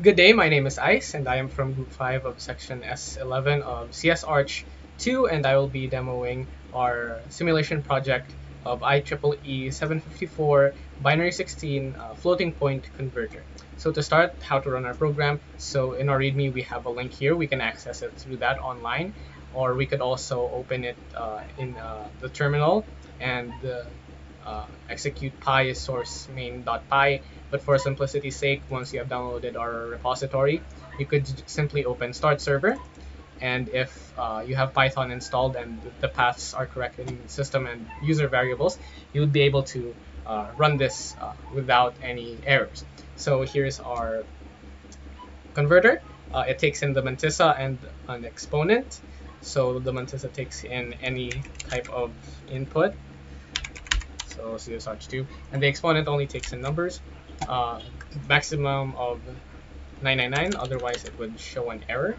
Good day, my name is Ice, and I am from Group 5 of Section S11 of CSARCH2, and I will be demoing our simulation project of IEEE-754 Binary-16 floating point converter. So to start, how to run our program. So in our README, we have a link here. We can access it through that online, or we could also open it in the terminal and execute py source main.py. But for simplicity's sake, once you have downloaded our repository, you could simply open start server. And if you have Python installed and the paths are correct in system and user variables, you would be able to run this without any errors. So here's our converter. It takes in the mantissa and an exponent. So the mantissa takes in any type of input. So CSARCH2, and the exponent only takes in numbers. Maximum of 999, otherwise it would show an error.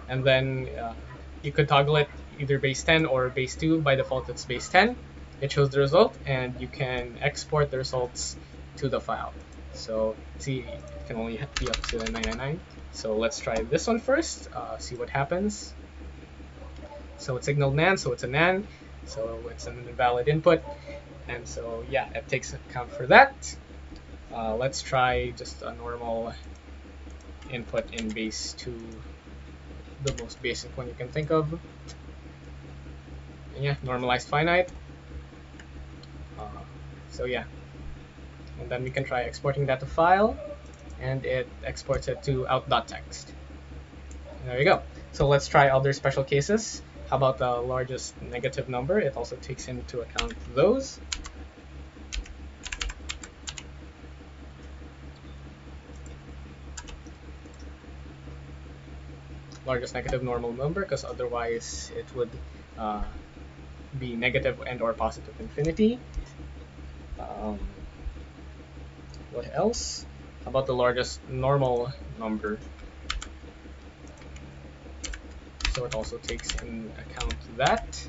And then you could toggle it either base 10 or base 2. By default, it's base 10. It shows the result, and you can export the results to the file. So see, it can only be up to 999. So let's try this one first, see what happens. So it's signaled NAND, so it's a NAND. So it's an invalid input. And so yeah, it takes account for that. Let's try just a normal input in base 2, the most basic one you can think of. And yeah, normalized finite. So yeah, and then we can try exporting that to file, and it exports it to out.txt. And there you go. So let's try other special cases. How about the largest negative number? It also takes into account those. Largest negative normal number, because otherwise it would be negative and or positive infinity. What else? How about the largest normal number? So it also takes in account that.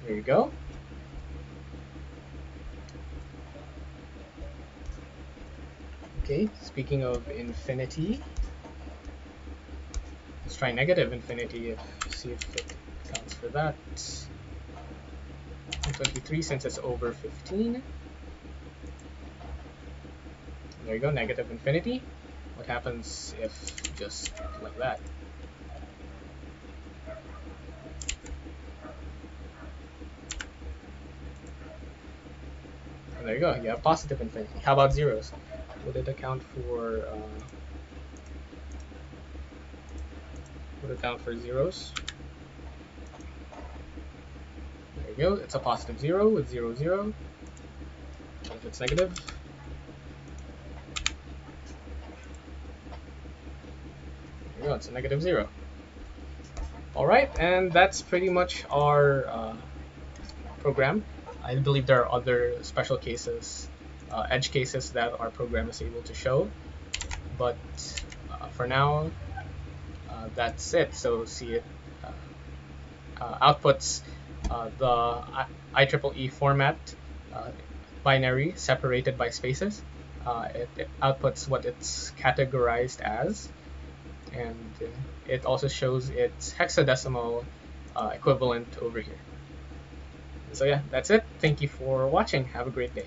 There you go. Okay, speaking of infinity, let's try negative infinity, see if it accounts for that. 23, since it's over 15. There you go, negative infinity. What happens if just like that? And there you go, you have positive infinity. How about zeros? Would it account for zeros? There you go, it's a positive 0 with 0, 0. What if it's negative? There you go, it's a negative 0. Alright, and that's pretty much our program. I believe there are other special cases, edge cases that our program is able to show, but for now, that's it. So see it outputs the IEEE format, binary separated by spaces. It outputs what it's categorized as, and it also shows its hexadecimal equivalent over here. So yeah, that's it. Thank you for watching. Have a great day.